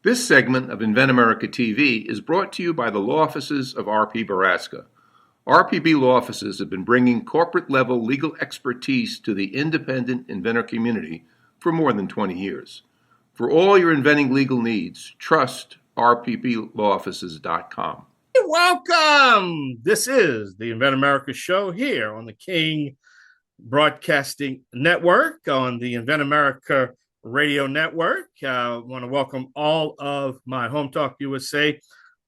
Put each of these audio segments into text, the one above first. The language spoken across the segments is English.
This segment of InventAmerica TV is brought to you by the law offices of R.P. Baraska. RPB law offices have been bringing corporate-level legal expertise to the independent inventor community for more than 20 years. For all your inventing legal needs, trust rpblawoffices.com. Welcome! This is the InventAmerica show here on the King Broadcasting Network, on the InventAmerica Radio Network. I want to welcome all of my Home Talk USA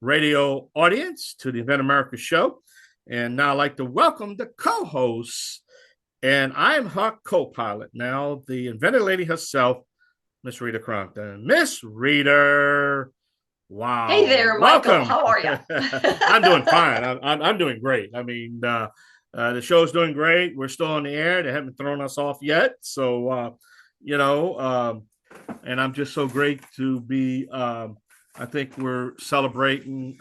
radio audience to the InventAmerica show. And now I'd like to welcome the co-hosts, and I'm her co-pilot now, the Inventor Lady herself, Miss Rita Crompton. Miss Rita, wow. Hey there, Michael. Welcome. How are you? I'm doing fine. I'm doing great. I mean, the show's doing great. We're still on the air. They haven't thrown us off yet. So, and I'm just so great to be, I think we're celebrating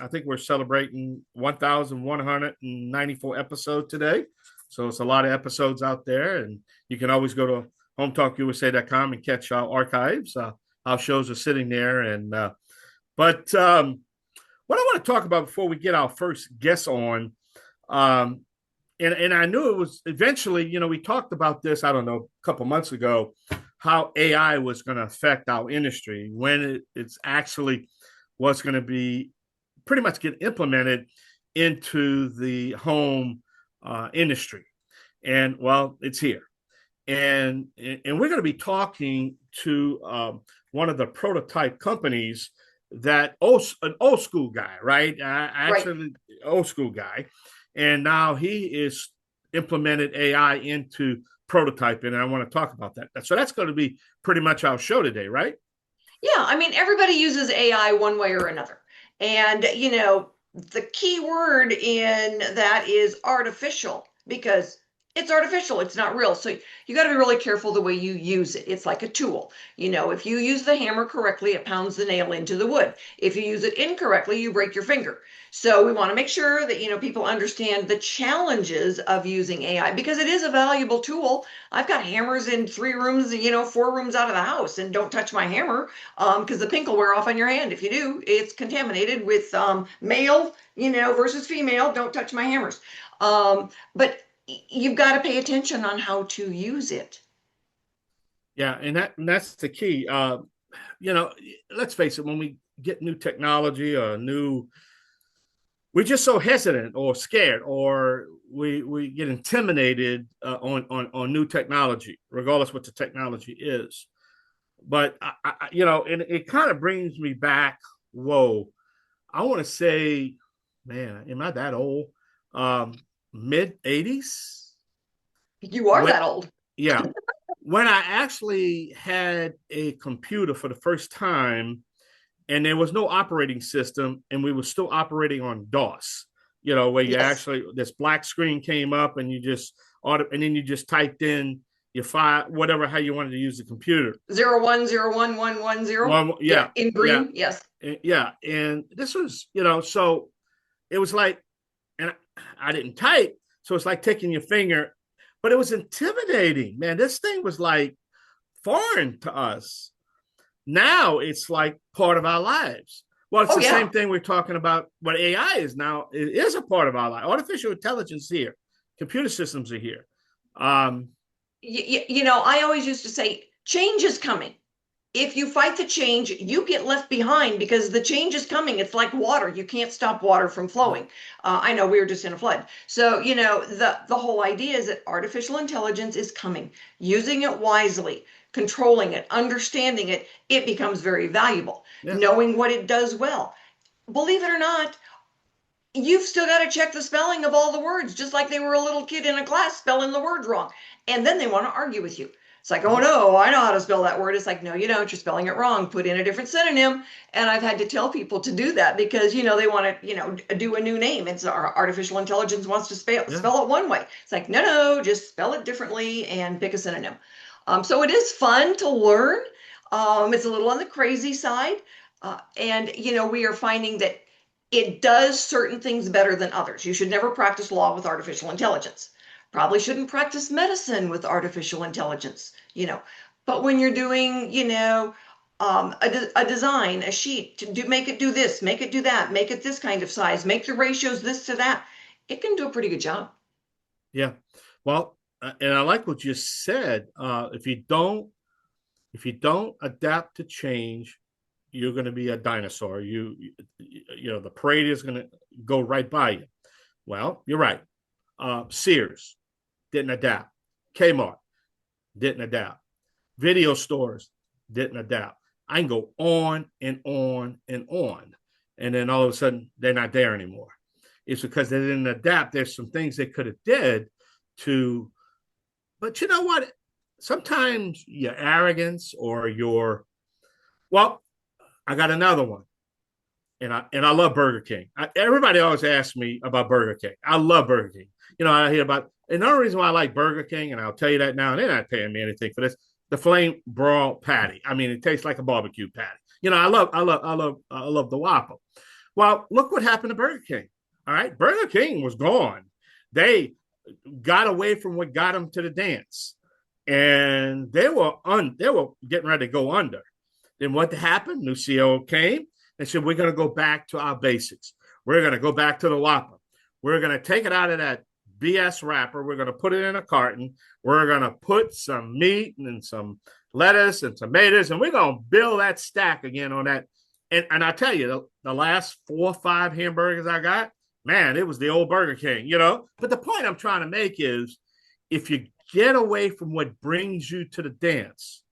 1,194 episodes today. So it's a lot of episodes out there, and you can always go to hometalkusa.com and catch our archives. Our shows are sitting there. And But what I want to talk about before we get our first guest on, and I knew it was eventually, we talked about this, I don't know, a couple months ago, how AI was going to affect our industry, when it's actually what's going to be pretty much get implemented into the home industry. And well, it's here. And we're going to be talking to one of the prototype companies that an old school guy, right? Actually, old school guy. And now he is implemented AI into prototyping, and I want to talk about that. So that's going to be pretty much our show today, right? Yeah, I mean, everybody uses AI one way or another. And, the key word in that is artificial, because it's artificial. It's not real. So you got to be really careful the way you use it. It's like a tool. If you use the hammer correctly, it pounds the nail into the wood. If you use it incorrectly, you break your finger. So we want to make sure that, people understand the challenges of using AI, because it is a valuable tool. I've got hammers in 3 rooms, 4 rooms out of the house, and don't touch my hammer because the pink will wear off on your hand. If you do, it's contaminated with male, versus female. Don't touch my hammers. But you've got to pay attention on how to use it. Yeah, and that's the key. Let's face it, when we get new technology or we're just so hesitant or scared, or we get intimidated on new technology, regardless what the technology is. But and it kind of brings me back. Whoa, I want to say, man, am I that old? Mid 80s. You are that old. Yeah. When I actually had a computer for the first time, and there was no operating system, and we were still operating on DOS, where you actually, this black screen came up, and and then you just typed in your file, how you wanted to use the computer. 0101110. Yeah. In green. Yeah. Yes. Yeah. And this was, so it was like, and I didn't type, so it's like taking your finger, but it was intimidating, man. This thing was like foreign to us. Now it's like part of our lives. Well, it's same thing we're talking about. What AI is now, it is a part of our life. Artificial intelligence is here. Computer systems are here. I always used to say, change is coming. If you fight the change, you get left behind, because the change is coming. It's like water. You can't stop water from flowing. I know we were just in a flood. So, the whole idea is that artificial intelligence is coming. Using it wisely, controlling it, understanding it, it becomes very valuable. Yeah. Knowing what it does well. Believe it or not, you've still got to check the spelling of all the words, just like they were a little kid in a class spelling the words wrong. And then they want to argue with you. It's like, oh no, I know how to spell that word. It's like, no, you don't. You're spelling it wrong. Put in a different synonym. And I've had to tell people to do that, because, they want to, do a new name. It's artificial intelligence wants to spell it one way. It's like, no, just spell it differently and pick a synonym. So it is fun to learn. It's a little on the crazy side. And, we are finding that it does certain things better than others. You should never practice law with artificial intelligence. Probably shouldn't practice medicine with artificial intelligence, But when you're doing, a design, a sheet to make it do this, make it do that, make it this kind of size, make the ratios this to that. It can do a pretty good job. Yeah. Well, and I like what you said. If you don't adapt to change, you're going to be a dinosaur. The parade is going to go right by you. Well, you're right. Sears didn't adapt. Kmart didn't adapt. Video stores didn't adapt. I can go on and on and on. And then all of a sudden, they're not there anymore. It's because they didn't adapt. There's some things they could have did to, but you know what? Sometimes your arrogance or well, I got another one. And I love Burger King. Everybody always asks me about Burger King. I love Burger King. I hear about, and the only reason why I like Burger King, and I'll tell you that now, and they're not paying me anything for this, the flame broiled patty. I mean, it tastes like a barbecue patty. I love the Whopper. Well, look what happened to Burger King. All right, Burger King was gone. They got away from what got them to the dance, and they were getting ready to go under. Then what happened? New CEO came and said, "We're going to go back to our basics. We're going to go back to the Whopper. We're going to take it out of that BS wrapper. We're going to put it in a carton. We're going to put some meat and some lettuce and tomatoes, and we're going to build that stack again on that." And I tell you, the last 4 or 5 hamburgers I got, man, it was the old Burger King, But the point I'm trying to make is, if you get away from what brings you to the dance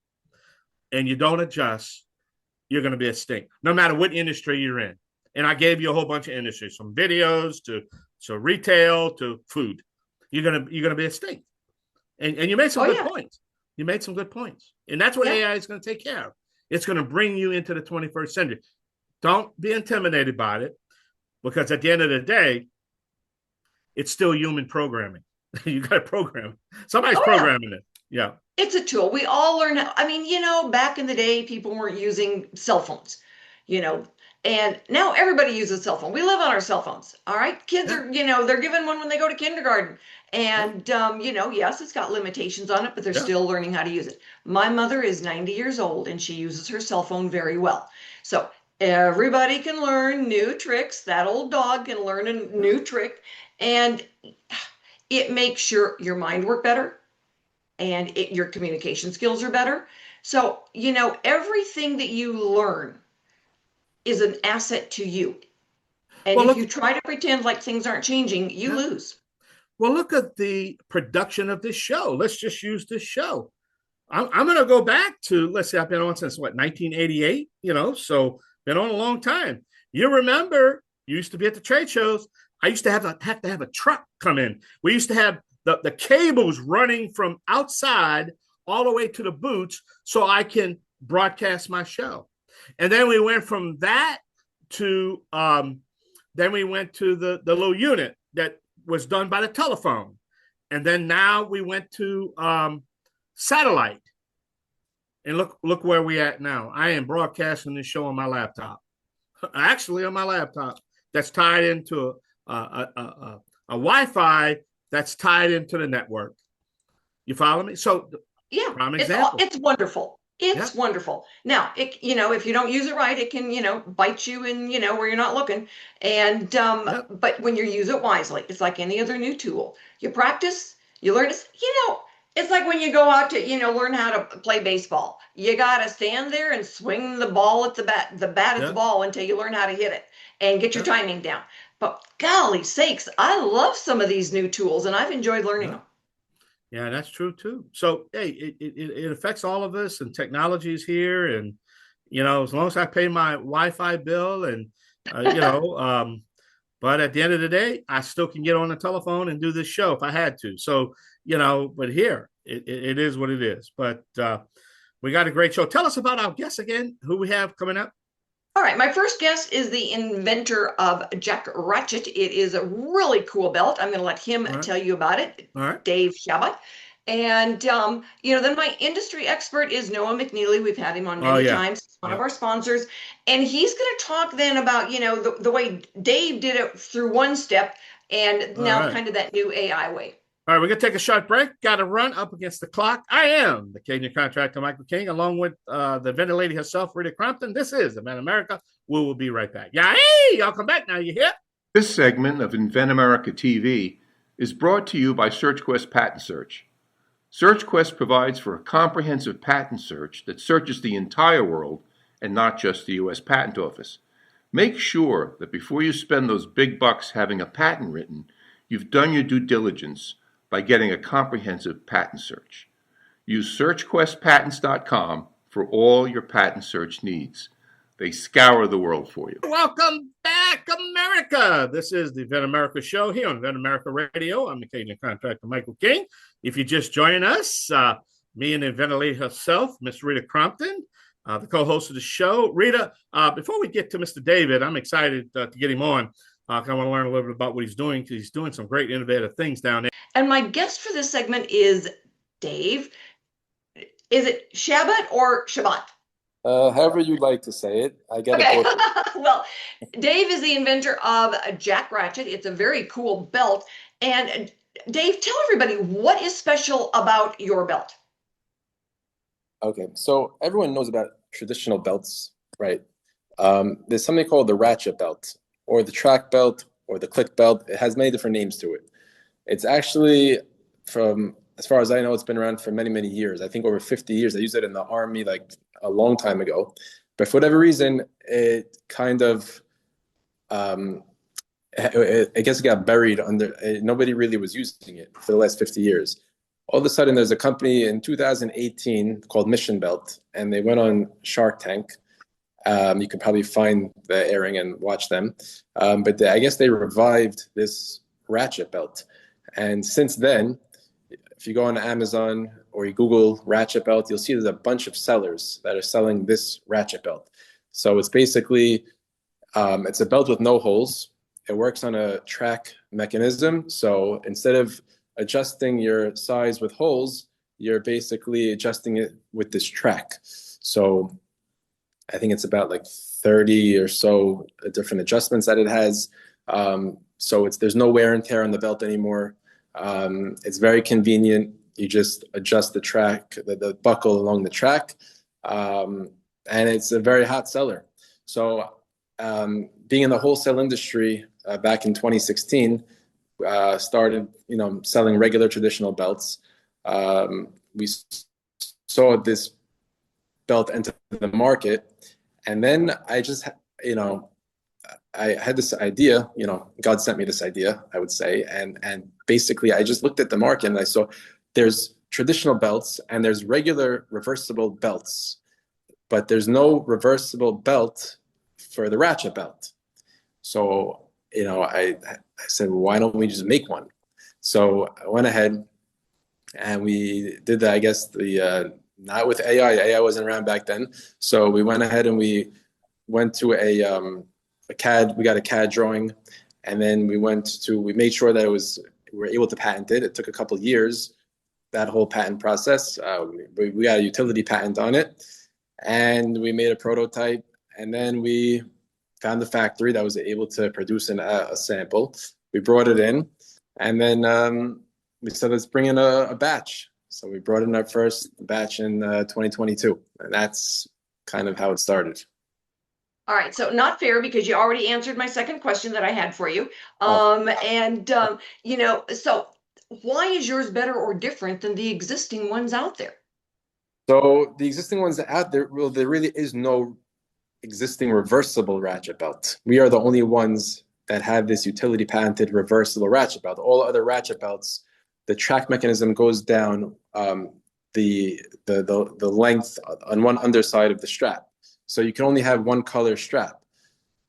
and you don't adjust, you're going to be a stink, no matter what industry you're in. And I gave you a whole bunch of industries, from videos to retail to food. You're gonna be a stink. And you made some good points. You made some good points. And that's what AI is going to take care of. It's going to bring you into the 21st century. Don't be intimidated by it, because at the end of the day, it's still human programming. You got to program. Somebody's programming it. Yeah. It's a tool. We all learn how. I mean, back in the day, people weren't using cell phones, and now everybody uses a cell phone. We live on our cell phones. All right. Kids are, they're given one when they go to kindergarten. And, yes, it's got limitations on it, but they're still learning how to use it. My mother is 90 years old and she uses her cell phone very well. So everybody can learn new tricks. That old dog can learn a new trick, and it makes your mind work better, and your communication skills are better. So, everything that you learn is an asset to you. And if you try to pretend like things aren't changing, you lose. Well, look at the production of this show. Let's just use this show. I'm going to go back to, let's say I've been on since 1988, so been on a long time. You remember, you used to be at the trade shows. I used to have to have a truck come in. We used to have the cables running from outside all the way to the booths so I can broadcast my show. And then we went from that to, then we went to the little unit that was done by the telephone. And then now we went to satellite. And look where we at now. I am broadcasting this show on my laptop. Actually on my laptop, that's tied into a Wi-Fi that's tied into the network. You follow me? So prime example. It's wonderful. It's wonderful. Now, if you don't use it right, it can, bite you in, where you're not looking. And, but when you use it wisely, it's like any other new tool. You practice, you learn it. It's like when you go out to, learn how to play baseball. You got to stand there and swing the ball at the bat at the ball until you learn how to hit it and get your timing down. But golly sakes, I love some of these new tools, and I've enjoyed learning them. Yeah, that's true too. So, hey, it affects all of us, and technology is here. And, as long as I pay my Wi-Fi bill and, but at the end of the day, I still can get on the telephone and do this show if I had to. So, but here it is what it is. But we got a great show. Tell us about our guests again, who we have coming up. All right, my first guest is the inventor of Jack Ratchet. It is a really cool belt. I'm going to let him tell you about it, Dave Shabbat. And, then my industry expert is Noah McNeely. We've had him on many times, one of our sponsors. And he's going to talk then about, the way Dave did it through one step and now kind of that new AI way. All right, we're going to take a short break. Got to run up against the clock. I am the Cajun contractor, Michael King, along with the Inventor Lady herself, Rita Crompton. This is InventAmerica. We will be right back. Yeah, hey, y'all come back now. You hear? This segment of InventAmerica TV is brought to you by SearchQuest Patent Search. SearchQuest provides for a comprehensive patent search that searches the entire world and not just the U.S. Patent Office. Make sure that before you spend those big bucks having a patent written, you've done your due diligence by getting a comprehensive patent search. Use SearchQuestPatents.com for all your patent search needs. They scour the world for you. Welcome back, America. This is the InventAmerica show here on InventAmerica Radio. I'm the Cajun contractor, Michael King. If you're just joining us, me and the Inventor Lady herself, Miss Rita Crompton, the co-host of the show. Rita, before we get to Mr. David, I'm excited to get him on. I want to learn a little bit about what he's doing, because he's doing some great innovative things down there. And my guest for this segment is Dave. Is it Shabbat or Shabbat? However you like to say it. I get it both. Well, Dave is the inventor of Jack Ratchet. It's a very cool belt. And Dave, tell everybody, what is special about your belt? Okay, so everyone knows about traditional belts, right? There's something called the ratchet belt, or the track belt, or the click belt. It has many different names to it. It's actually, from as far as I know, it's been around for many, many years. I think over 50 years. I used it in the Army like a long time ago. But for whatever reason, it kind of, I guess it got buried under, nobody really was using it for the last 50 years. All of a sudden, there's a company in 2018 called Mission Belt, and they went on Shark Tank. You can probably find the airing and watch them. But I guess they revived this ratchet belt. And since then, if you go on Amazon or you Google ratchet belt, you'll see there's a bunch of sellers that are selling this ratchet belt. So it's basically, it's a belt with no holes. It works on a track mechanism. So instead of adjusting your size with holes, you're basically adjusting it with this track. So I think it's about like 30 or so different adjustments that it has. So there's no wear and tear on the belt anymore. It's very convenient. You just adjust the track, the buckle along the track, and it's a very hot seller. So being in the wholesale industry back in 2016, started selling regular traditional belts. We saw this belt enter the market, and then I just I had this idea, God sent me this idea, I would say. And basically I just looked at the market and I saw there's traditional belts and there's regular reversible belts, but there's no reversible belt for the ratchet belt. So, I said, well, why don't we just make one? So I went ahead and we did that, I guess, not with AI. AI wasn't around back then. So we went ahead and we went to a CAD, we got a CAD drawing, and then we made sure that we were able to patent it. It took a couple of years, that whole patent process. We got a utility patent on it, and we made a prototype, and then we found the factory that was able to produce a sample. We brought it in, and then we said, let's bring in a batch. So we brought in our first batch in 2022, and that's kind of how it started. All right, so not fair, because you already answered my second question that I had for you. So why is yours better or different than the existing ones out there? So the existing ones out there, well, there really is no existing reversible ratchet belt. We are the only ones that have this utility patented reversible ratchet belt. All other ratchet belts, the track mechanism goes down the length on one underside of the strap. So you can only have one color strap.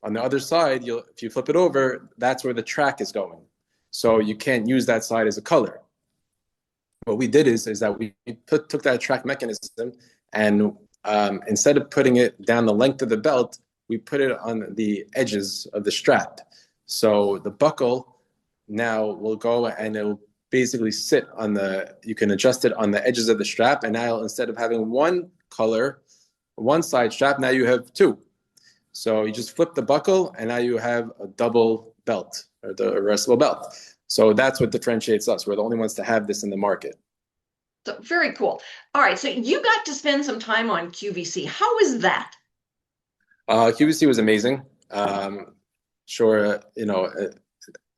On the other side, if you flip it over, that's where the track is going. So you can't use that side as a color. What we did is that we took that track mechanism, and instead of putting it down the length of the belt, we put it on the edges of the strap. So the buckle now will go and it'll basically sit you can adjust it on the edges of the strap. And now instead of having one side strap, now you have two. So you just flip the buckle, and now you have a double belt, or the reversible belt. So that's what differentiates us. We're the only ones to have this in the market. So very cool. All right, so you got to spend some time on QVC. How was that? QVC was amazing. Sure,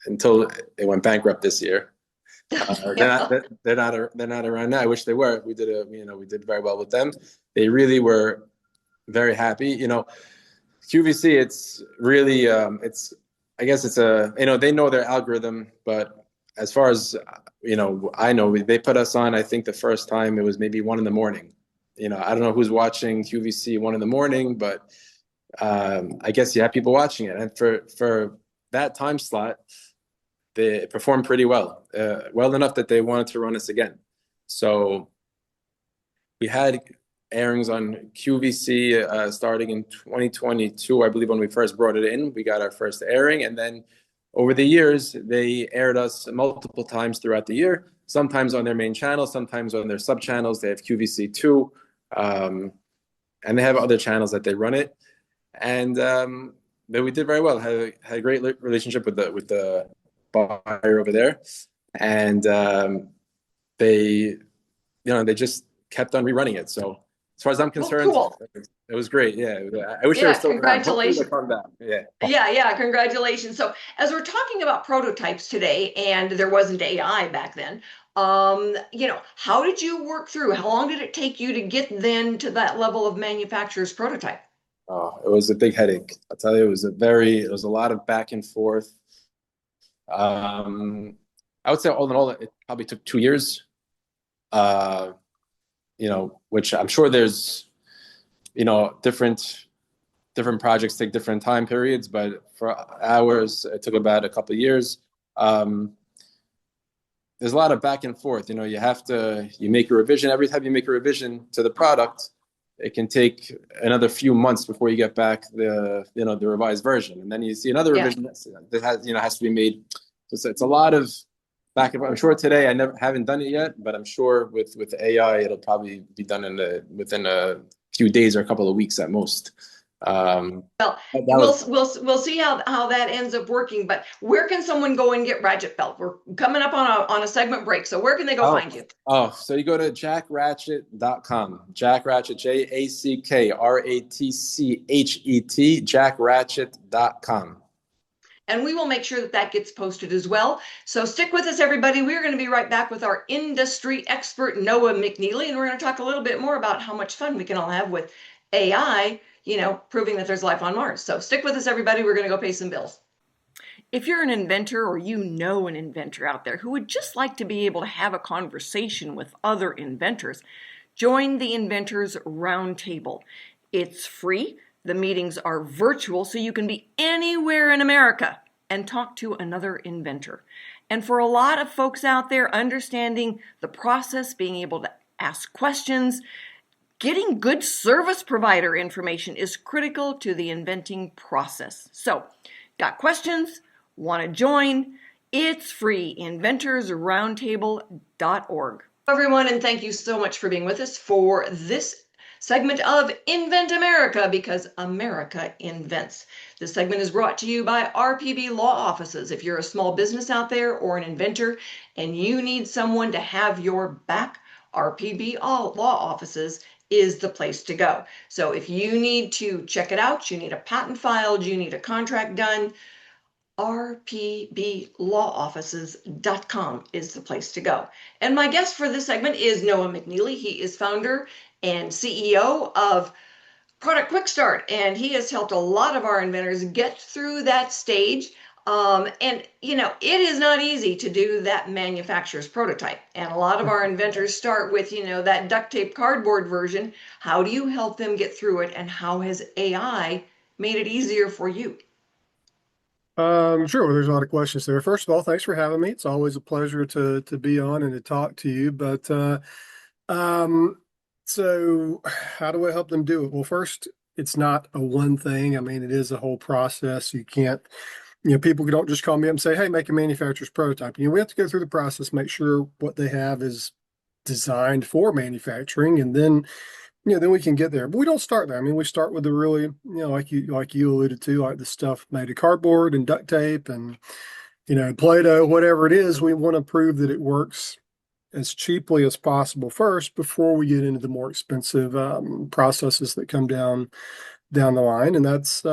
until it went bankrupt this year. They're not around now. I wish they were. We did very well with them. They really were very happy. QVC, it's really I guess it's they know their algorithm, but as far as I know, they put us on. I think the first time it was maybe 1 a.m. I don't know who's watching QVC 1 a.m, but I guess you have people watching it, and for that time slot, they performed pretty well, well enough that they wanted to run us again. So we had airings on QVC starting in 2022, I believe, when we first brought it in. We got our first airing, and then over the years, they aired us multiple times throughout the year, sometimes on their main channel, sometimes on their sub-channels. They have QVC2, and they have other channels that they run it. And but we did very well. Had a great relationship with the buyer over there, and they just kept on rerunning it. So as far as I'm concerned, cool. It was great. Yeah, I wish they were still around. Hopefully they'll come back. Yeah, congratulations. So as we're talking about prototypes today, and there wasn't AI back then, how did you work through? How long did it take you to get then to that level of manufacturer's prototype? Oh, it was a big headache. I'll tell you, it was a lot of back and forth. I would say all in all, it probably took 2 years. Which I'm sure there's, different projects take different time periods, but for ours, it took about a couple of years. There's a lot of back and forth. You make a revision. Every time you make a revision to the product, it can take another few months before you get back the revised version, and then you see another revision that has to be made. So it's a lot of back and forth. I'm sure today haven't done it yet, but I'm sure with AI it'll probably be done within a few days or a couple of weeks at most. We'll see how that ends up working. But where can someone go and get Ratchet Belt? We're coming up on a segment break, so where can they go find you? So you go to jackratchet.com. Jack Ratchet, JackRatchet, JackRatchet.com. And we will make sure that gets posted as well. So stick with us, everybody. We're going to be right back with our industry expert, Noah McNeely, and we're going to talk a little bit more about how much fun we can all have with AI, proving that there's life on Mars. So stick with us, everybody. We're going to go pay some bills. If you're an inventor or an inventor out there who would just like to be able to have a conversation with other inventors, join the Inventors Roundtable. It's free. The meetings are virtual, so you can be anywhere in America and talk to another inventor. And for a lot of folks out there, understanding the process, being able to ask questions, getting good service provider information is critical to the inventing process. So, got questions? Want to join? It's free. InventorsRoundtable.org. Hello, everyone, and thank you so much for being with us for this segment of Invent America, because America invents. This segment is brought to you by RPB Law Offices. If you're a small business out there or an inventor and you need someone to have your back, RPB Law Offices is the place to go. So if you need to check it out, you need a patent filed, you need a contract done, rpblawoffices.com is the place to go. And my guest for this segment is Noah McNeely. He is founder and CEO of Product Quick Start, and he has helped a lot of our inventors get through that stage. It is not easy to do that manufacturer's prototype. And a lot of our inventors start with, that duct tape cardboard version. How do you help them get through it? And how has AI made it easier for you? Sure. Well, there's a lot of questions there. First of all, thanks for having me. It's always a pleasure to be on and to talk to you. But so how do I help them do it? Well, first, it's not a one thing. I mean, it is a whole process. You can't, people don't just call me up and say, hey, make a manufacturer's prototype. We have to go through the process, make sure what they have is designed for manufacturing, and then then we can get there. But we don't start there. I mean, we start with the really, like you alluded to, like the stuff made of cardboard and duct tape and Play-Doh, whatever it is, we want to prove that it works as cheaply as possible first before we get into the more expensive processes that come down the line. And that's,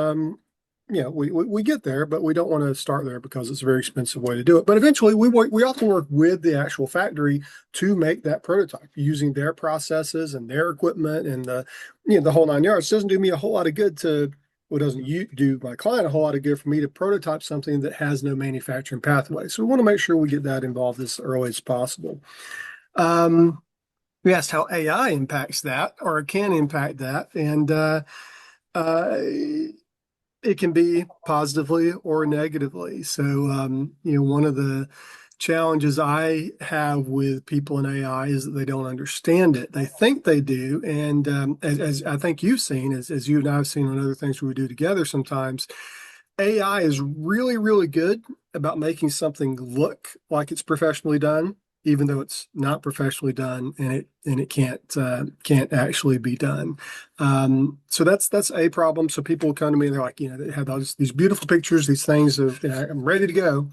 we get there, but we don't want to start there because it's a very expensive way to do it. But eventually we often work with the actual factory to make that prototype using their processes and their equipment and the whole nine yards. It doesn't do me a whole lot of good to, well, doesn't do my client a whole lot of good for me to prototype something that has no manufacturing pathway. So we want to make sure we get that involved as early as possible. We asked how AI impacts that or can impact that. And it can be positively or negatively. So, one of the challenges I have with people in AI is that they don't understand it. They think they do. And as I think you've seen, as you and I have seen on other things we do together sometimes, AI is really, really good about making something look like it's professionally done, even though it's not professionally done and it can't actually be done. So that's a problem. So people come to me and they're like, they have these beautiful pictures, these things of, I'm ready to go,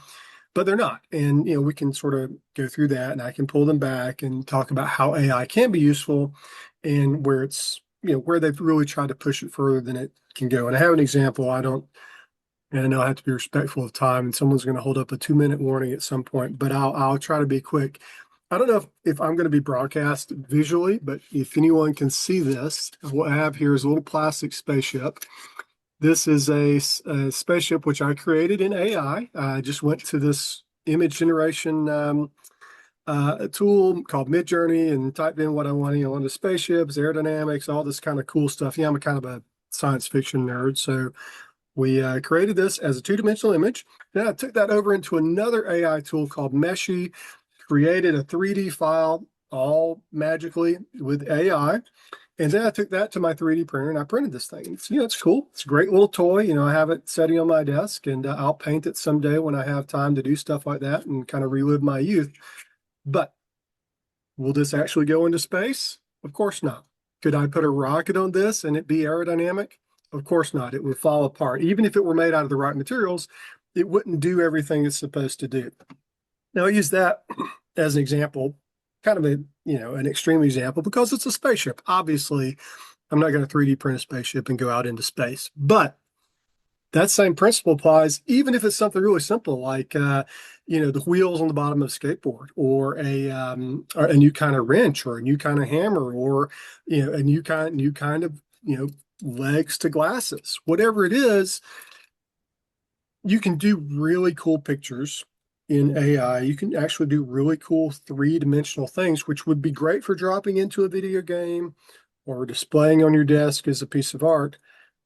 but they're not. And, we can sort of go through that and I can pull them back and talk about how AI can be useful and where it's, where they've really tried to push it further than it can go. And I have an example. And I know I have to be respectful of time and someone's going to hold up a 2-minute warning at some point, but I'll try to be quick. I don't know if I'm going to be broadcast visually, but if anyone can see this, what I have here is a little plastic spaceship. This is a spaceship which I created in AI. I just went to this image generation tool called Midjourney and typed in what I wanted, on the spaceships, aerodynamics, all this kind of cool stuff. Yeah, I'm a kind of a science fiction nerd, so we created this as a 2-dimensional image. Then I took that over into another AI tool called Meshy, created a 3D file all magically with AI. And then I took that to my 3D printer and I printed this thing. It's cool. It's a great little toy. I have it sitting on my desk and I'll paint it someday when I have time to do stuff like that and kind of relive my youth. But will this actually go into space? Of course not. Could I put a rocket on this and it be aerodynamic? Of course not. It would fall apart. Even if it were made out of the right materials, it wouldn't do everything it's supposed to do. Now I use that as an example, kind of an extreme example because it's a spaceship. Obviously, I'm not going to 3D print a spaceship and go out into space, but that same principle applies even if it's something really simple like the wheels on the bottom of a skateboard or a new kind of wrench or a new kind of hammer or a new kind of legs to glasses. Whatever it is, you can do really cool pictures in AI. You can actually do really cool 3-dimensional things, which would be great for dropping into a video game or displaying on your desk as a piece of art.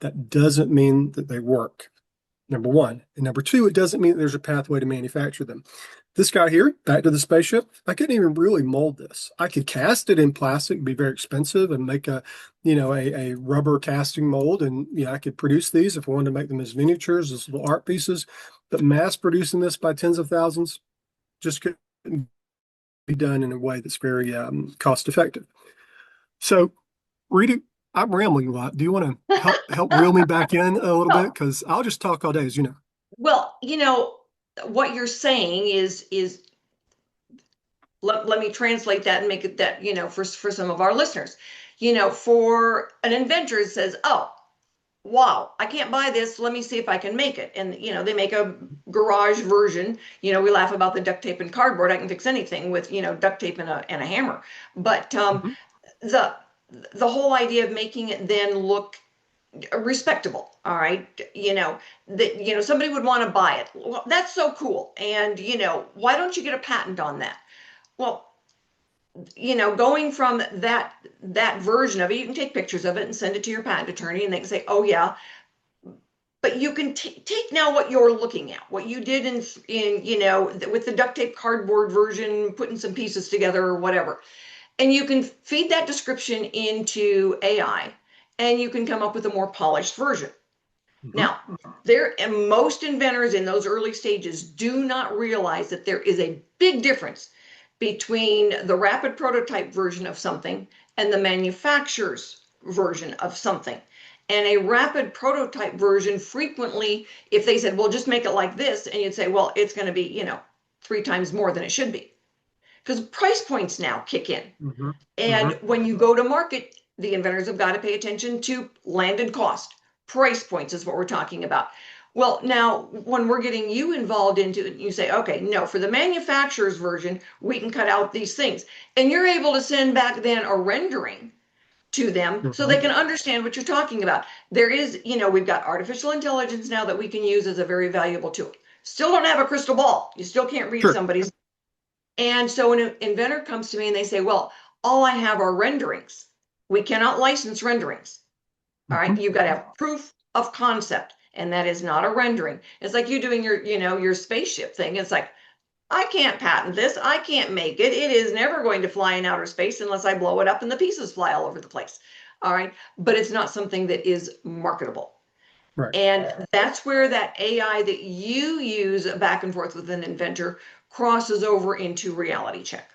That doesn't mean that they work, number one. And number two, it doesn't mean that there's a pathway to manufacture them. This guy here, back to the spaceship, I couldn't even really mold this. I could cast it in plastic, be very expensive, and make a rubber casting mold. And I could produce these if I wanted to make them as miniatures, as little art pieces. But mass producing this by tens of thousands just couldn't be done in a way that's very cost effective. So, Rita, I'm rambling a lot. Do you want to help reel me back in a little bit? Because I'll just talk all day, as you know. Well, what you're saying is let me translate that and make it that, for some of our listeners, for an inventor, it says, oh, wow, I can't buy this. Let me see if I can make it. And, they make a garage version. We laugh about the duct tape and cardboard. I can fix anything with, duct tape and a hammer. But the whole idea of making it then look respectable, all right, that somebody would want to buy it. Well, that's so cool. And why don't you get a patent on that? Well, going from that version of it, you can take pictures of it and send it to your patent attorney and they can say, oh yeah, but you can take now what you're looking at, what you did in with the duct tape cardboard version, putting some pieces together or whatever, and you can feed that description into AI and you can come up with a more polished version. Mm-hmm. Now, most inventors in those early stages do not realize that there is a big difference between the rapid prototype version of something and the manufacturer's version of something. And a rapid prototype version frequently, if they said, well, just make it like this, and you'd say, well, it's going to be, 3 times more than it should be. Because price points now kick in. Mm-hmm. And when you go to market, the inventors have got to pay attention to landed cost. Price points is what we're talking about. Well, now, when we're getting you involved into it, you say, okay, no, for the manufacturer's version, we can cut out these things. And you're able to send back then a rendering to them so they can understand what you're talking about. There is, we've got artificial intelligence now that we can use as a very valuable tool. Still don't have a crystal ball. You still can't read somebody's. And so when an inventor comes to me and they say, well, all I have are renderings. We cannot license renderings. All right. You've got to have proof of concept. And that is not a rendering. It's like you doing your spaceship thing. It's like, I can't patent this. I can't make it. It is never going to fly in outer space unless I blow it up and the pieces fly all over the place. All right. But it's not something that is marketable. Right. And that's where that AI that you use back and forth with an inventor crosses over into reality check.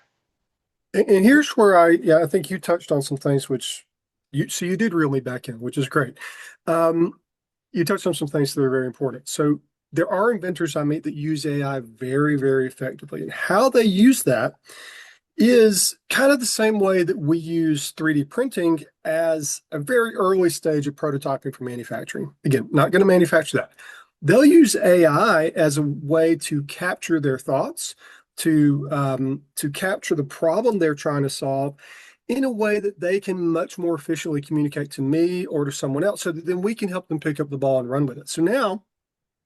And here's where I think you touched on some things which you did reel me back in, which is great. You touched on some things that are very important. So there are inventors I meet that use AI very, very effectively. And how they use that is kind of the same way that we use 3D printing as a very early stage of prototyping for manufacturing. Again, not going to manufacture that. They'll use AI as a way to capture their thoughts, to capture the problem they're trying to solve in a way that they can much more efficiently communicate to me or to someone else, so that then we can help them pick up the ball and run with it. So now,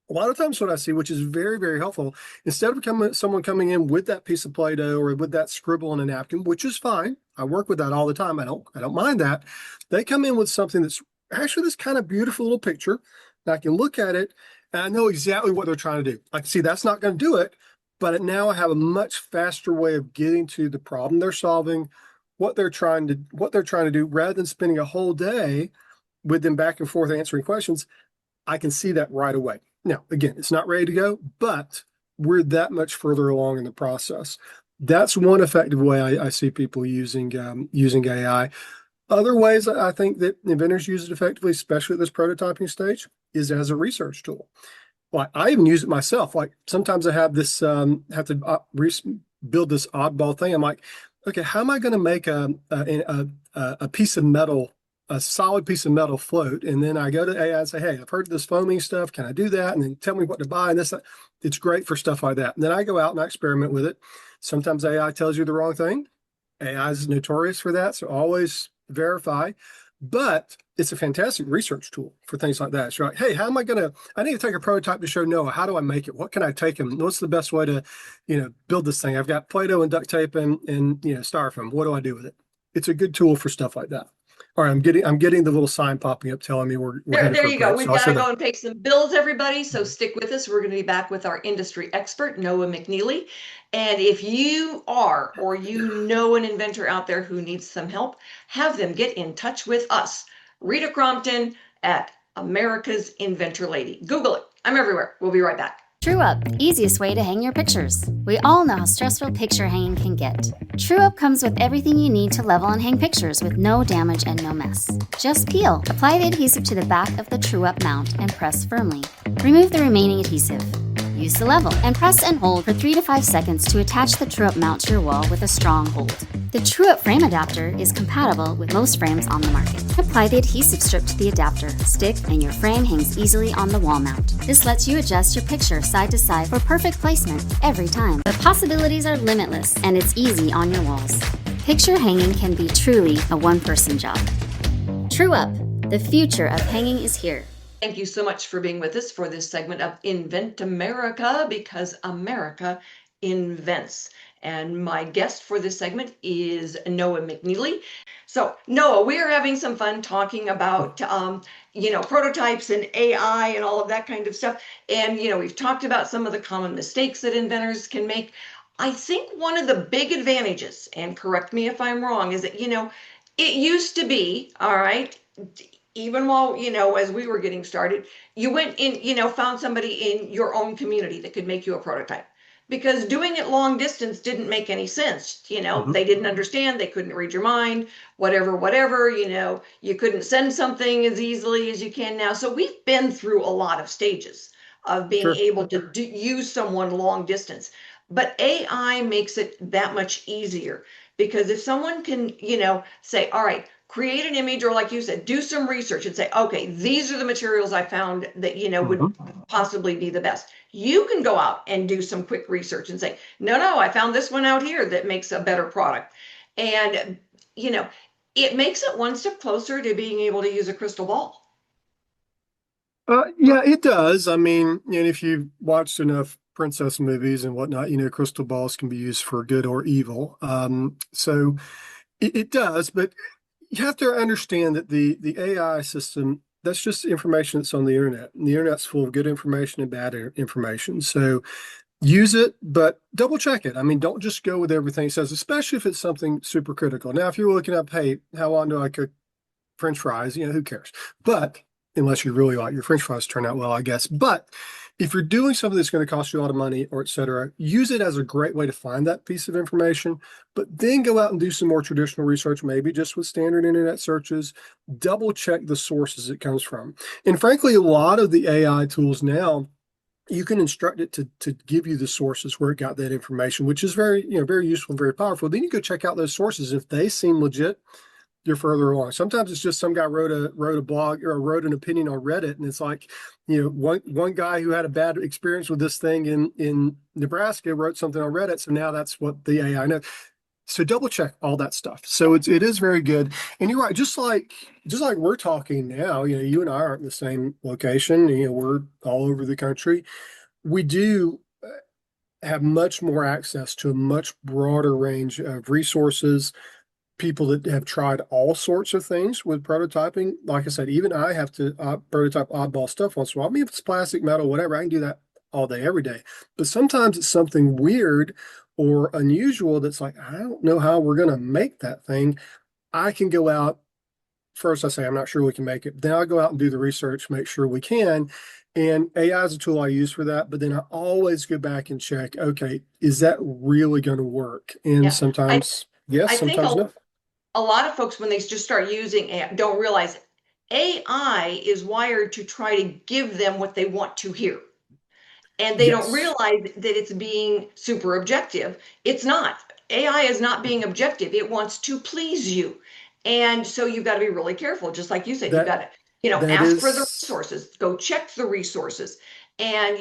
a lot of times what I see, which is very, very helpful, instead of someone coming in with that piece of Play-Doh or with that scribble on a napkin, which is fine. I work with that all the time. I don't mind that. They come in with something that's actually this kind of beautiful little picture. And I can look at it and I know exactly what they're trying to do. I can see that's not going to do it, but now I have a much faster way of getting to the problem they're solving, what they're trying to do, rather than spending a whole day with them back and forth answering questions. I can see that right away. Now, again, it's not ready to go, but we're that much further along in the process. That's one effective way I see people using AI. Other ways I think that inventors use it effectively, especially at this prototyping stage, is as a research tool. Like, I even use it myself. Like, sometimes I have this have to build this oddball thing. I'm like, okay, how am I going to make a piece of metal, a solid piece of metal float? And then I go to AI and say, hey, I've heard of this foaming stuff. Can I do that? And then tell me what to buy. And this, it's great for stuff like that. And then I go out and I experiment with it. Sometimes AI tells you the wrong thing. AI is notorious for that, so always verify. But it's a fantastic research tool for things like that. So, hey, how am I need to take a prototype to show Noah. How do I make it? What can I take him? What's the best way to, build this thing? I've got Play-Doh and duct tape and styrofoam. What do I do with it? It's a good tool for stuff like that. All right, I'm getting the little sign popping up telling me we're there you go. We've got to go and pay some bills, everybody. So stick with us. We're going to be back with our industry expert, Noah McNeely. And if you are, or you know an inventor out there who needs some help, have them get in touch with us. Rita Crompton at America's Inventor Lady. Google it. I'm everywhere. We'll be right back. TrueUp, easiest way to hang your pictures. We all know how stressful picture hanging can get. TrueUp comes with everything you need to level and hang pictures with no damage and no mess. Just peel, apply the adhesive to the back of the TrueUp mount and press firmly. Remove the remaining adhesive. Use the level and press and hold for 3 to 5 seconds to attach the TrueUp mount to your wall with a strong hold. The TrueUp frame adapter is compatible with most frames on the market. Apply the adhesive strip to the adapter, stick, and your frame hangs easily on the wall mount. This lets you adjust your picture side to side for perfect placement every time. The possibilities are limitless, and it's easy on your walls. Picture hanging can be truly a one-person job. TrueUp, the future of hanging is here. Thank you so much for being with us for this segment of Invent America, because America invents. And my guest for this segment is Noah McNeely. So Noah, we are having some fun talking about, prototypes and AI and all of that kind of stuff. And, we've talked about some of the common mistakes that inventors can make. I think one of the big advantages, and correct me if I'm wrong, is that, it used to be, all right, even while, as we were getting started, you went in, found somebody in your own community that could make you a prototype. because doing it long distance didn't make any sense. Mhm. They didn't understand, they couldn't read your mind, whatever, you couldn't send something as easily as you can now. So we've been through a lot of stages of being Sure. able to use someone long distance. But AI makes it that much easier because if someone can, say, all right, create an image, or like you said, do some research and say, okay, these are the materials I found that, would Mhm. possibly be the best. You can go out and do some quick research and say, no, I found this one out here that makes a better product. And, it makes it one step closer to being able to use a crystal ball. Yeah, it does. I mean, and if you've watched enough princess movies and whatnot, crystal balls can be used for good or evil. So it does, but you have to understand that the AI system, that's just information that's on the internet. And the internet's full of good information and bad information. So use it, but double check it. I mean, don't just go with everything it says, especially if it's something super critical. Now, if you're looking up, hey, how long do I cook French fries? Who cares? But unless you really like your French fries turn out well, I guess. But if you're doing something that's going to cost you a lot of money or et cetera, use it as a great way to find that piece of information, but then go out and do some more traditional research, maybe just with standard internet searches, double check the sources it comes from. And frankly, a lot of the AI tools now, you can instruct it to give you the sources where it got that information, which is very, very useful and very powerful. Then you go check out those sources. If they seem legit, you're further along. Sometimes it's just some guy wrote a blog or wrote an opinion on Reddit, and it's like, one guy who had a bad experience with this thing in Nebraska wrote something on Reddit, so now that's what the AI knows. So double check all that stuff. So it is very good. And you're right, just like we're talking now, you and I aren't in the same location, we're all over the country. We do have much more access to a much broader range of resources, people that have tried all sorts of things with prototyping. Like I said, even I have to prototype oddball stuff once in a while. I mean, if it's plastic, metal, whatever, I can do that all day, every day. But sometimes it's something weird or unusual that's like, I don't know how we're going to make that thing. I can go out. First, I say, I'm not sure we can make it. Then I go out and do the research, make sure we can. And AI is a tool I use for that. But then I always go back and check, okay, is that really going to work? And Yeah. sometimes yes, I think sometimes no. a lot of folks, when they just start using AI, don't realize AI is wired to try to give them what they want to hear. And they don't Yes. realize that it's being super objective. It's not. AI is not being objective. It wants to please you. And so you've got to be really careful. Just like you said, you've That got to, that ask for the is resources, go check the resources, and,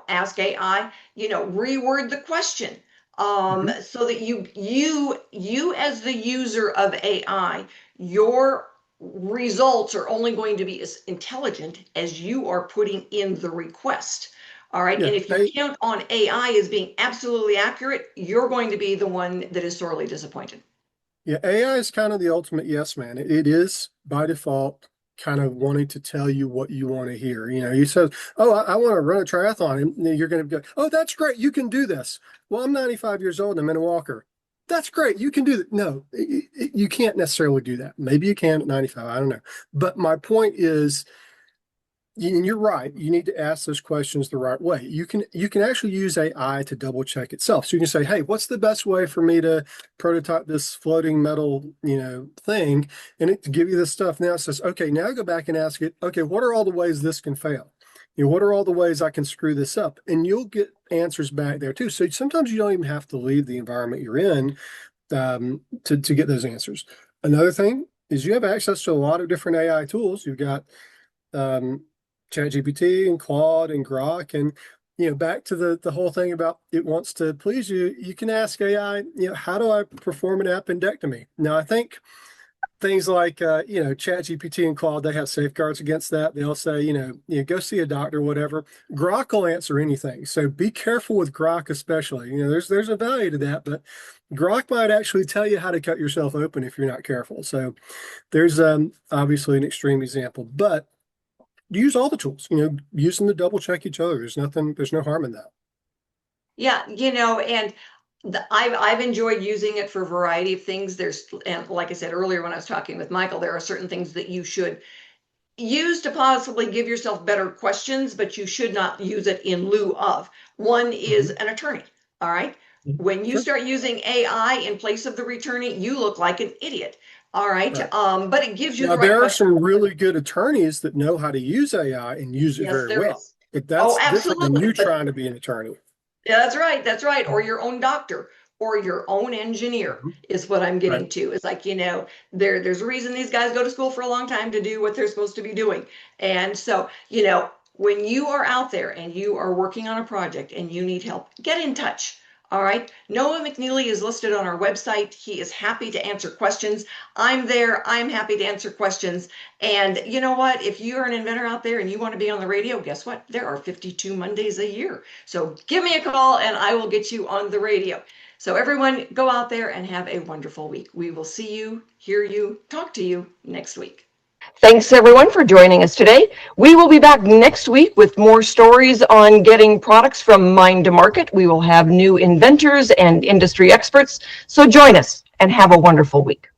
ask AI, reword the question. mhm. So that you as the user of AI, your results are only going to be as intelligent as you are putting in the request. All right. Yeah. And if you count on AI as being absolutely accurate, you're going to be the one that is sorely disappointed. AI is kind of the ultimate yes man. It is by default kind of wanting to tell you what you want to hear. You said, "Oh, I want to run a triathlon," and you're going to go, "Oh, that's great. You can do this." Well, I'm 95 years old and I'm in a walker. That's great. You can do that. No, you can't necessarily do that. Maybe you can at 95. I don't know. But my point is, and you're right. You need to ask those questions the right way. You can actually use AI to double check itself. So you can say, "Hey, what's the best way for me to prototype this floating metal, thing?" And it to give you this stuff. Now it says, "Okay, now go back and ask it, okay, what are all the ways this can fail? What are all the ways I can screw this up?" And you'll get answers back there too. So sometimes you don't even have to leave the environment you're in to get those answers. Another thing is you have access to a lot of different AI tools. You've got um, ChatGPT and Claude and Grok, and back to the whole thing about it wants to please you. You can ask AI, how do I perform an appendectomy? Now, I think things like ChatGPT and Claude, they have safeguards against that. They'll say, go see a doctor, whatever. Grok will answer anything, so be careful with Grok, especially. There's a value to that, but Grok might actually tell you how to cut yourself open if you're not careful. So there's obviously an extreme example, but use all the tools, use them to double check each other. There's no harm in that. Yeah, and I've enjoyed using it for a variety of things. And like I said earlier when I was talking with Michael, there are certain things that you should use to possibly give yourself better questions, but you should not use it in lieu of. One is Mhm. an attorney. All right. When you start using AI in place of the returnee, you look like an idiot. All right. But it gives you Now, the right there are question. some really good attorneys that know how to use AI and use it Yes, very there well. is. But that's Oh, different than absolutely. you But trying to be an attorney. yeah, that's right. That's right. Or your own doctor or your own engineer is what I'm getting Right. to. It's like, there's a reason these guys go to school for a long time to do what they're supposed to be doing. And so, when you are out there and you are working on a project and you need help, get in touch. All right. Noah McNeely is listed on our website. He is happy to answer questions. I'm there. I'm happy to answer questions. And you know what? If you're an inventor out there and you want to be on the radio, guess what? There are 52 Mondays a year. So give me a call and I will get you on the radio. So everyone, go out there and have a wonderful week. We will see you, hear you, talk to you next week. Thanks everyone for joining us today. We will be back next week with more stories on getting products from mind to market. We will have new inventors and industry experts. So join us and have a wonderful week.